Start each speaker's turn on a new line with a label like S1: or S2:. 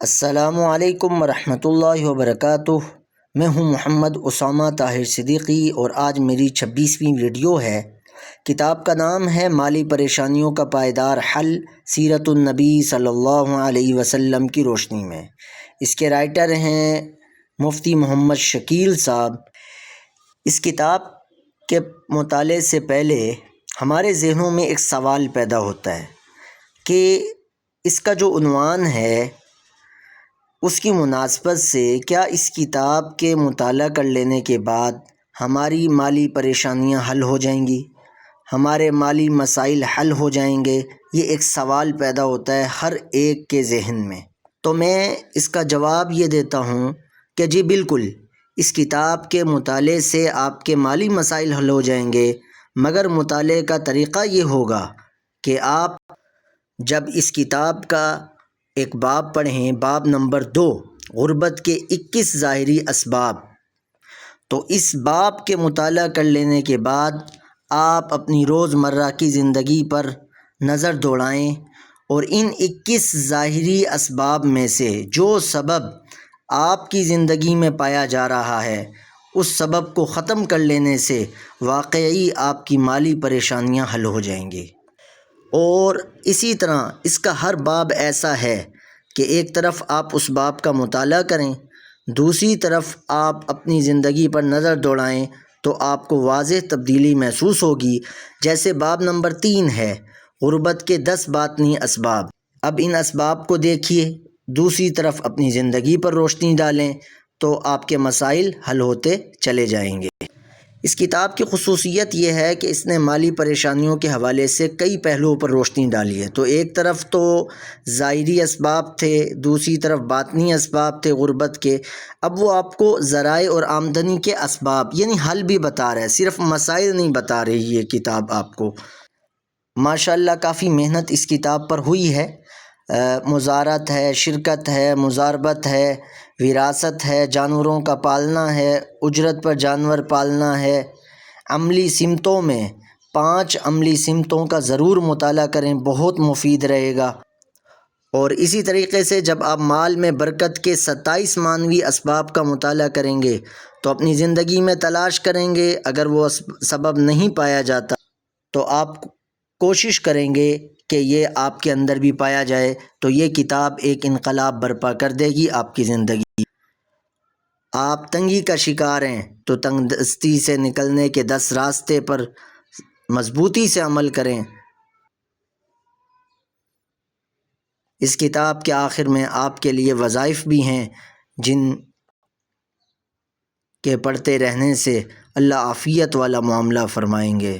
S1: السلام علیکم ورحمۃ اللہ وبرکاتہ۔ میں ہوں محمد اسامہ طاہر صدیقی اور آج میری 26ویں ویڈیو ہے۔ کتاب کا نام ہے مالی پریشانیوں کا پائیدار حل، سیرت النبی صلی اللہ علیہ وسلم کی روشنی میں۔ اس کے رائٹر ہیں مفتی محمد شکیل صاحب۔ اس کتاب کے مطالعے سے پہلے ہمارے ذہنوں میں ایک سوال پیدا ہوتا ہے کہ اس کا جو عنوان ہے اس کی مناسبت سے کیا اس کتاب کے مطالعہ کر لینے کے بعد ہماری مالی پریشانیاں حل ہو جائیں گی، ہمارے مالی مسائل حل ہو جائیں گے؟ یہ ایک سوال پیدا ہوتا ہے ہر ایک کے ذہن میں۔ تو میں اس کا جواب یہ دیتا ہوں کہ جی بالکل، اس کتاب کے مطالعے سے آپ کے مالی مسائل حل ہو جائیں گے، مگر مطالعے کا طریقہ یہ ہوگا کہ آپ جب اس کتاب کا ایک باب پڑھیں، باب نمبر 2، غربت کے 21 ظاہری اسباب، تو اس باب کے مطالعہ کر لینے کے بعد آپ اپنی روزمرہ کی زندگی پر نظر دوڑائیں اور ان 21 ظاہری اسباب میں سے جو سبب آپ کی زندگی میں پایا جا رہا ہے اس سبب کو ختم کر لینے سے واقعی آپ کی مالی پریشانیاں حل ہو جائیں گی۔ اور اسی طرح اس کا ہر باب ایسا ہے کہ ایک طرف آپ اس باب کا مطالعہ کریں، دوسری طرف آپ اپنی زندگی پر نظر دوڑائیں تو آپ کو واضح تبدیلی محسوس ہوگی۔ جیسے باب نمبر 3 ہے غربت کے 10 باطنی اسباب۔ اب ان اسباب کو دیکھیے، دوسری طرف اپنی زندگی پر روشنی ڈالیں تو آپ کے مسائل حل ہوتے چلے جائیں گے۔ اس کتاب کی خصوصیت یہ ہے کہ اس نے مالی پریشانیوں کے حوالے سے کئی پہلوؤں پر روشنی ڈالی ہے۔ تو ایک طرف تو ظاہری اسباب تھے، دوسری طرف باطنی اسباب تھے غربت کے۔ اب وہ آپ کو ذرائع اور آمدنی کے اسباب یعنی حل بھی بتا رہا ہے، صرف مسائل نہیں بتا رہی یہ کتاب آپ کو۔ ماشاءاللہ کافی محنت اس کتاب پر ہوئی ہے۔ مزارعت ہے، شرکت ہے، مزاربت ہے، وراثت ہے، جانوروں کا پالنا ہے، اجرت پر جانور پالنا ہے۔ عملی سمتوں میں 5 عملی سمتوں کا ضرور مطالعہ کریں، بہت مفید رہے گا۔ اور اسی طریقے سے جب آپ مال میں برکت کے 27 معنوی اسباب کا مطالعہ کریں گے تو اپنی زندگی میں تلاش کریں گے، اگر وہ سبب نہیں پایا جاتا تو آپ کوشش کریں گے کہ یہ آپ کے اندر بھی پایا جائے، تو یہ کتاب ایک انقلاب برپا کر دے گی آپ کی زندگی۔ آپ تنگی کا شکار ہیں تو تنگ دستی سے نکلنے کے 10 راستے پر مضبوطی سے عمل کریں۔ اس کتاب کے آخر میں آپ کے لیے وظائف بھی ہیں جن کے پڑھتے رہنے سے اللہ عافیت والا معاملہ فرمائیں گے۔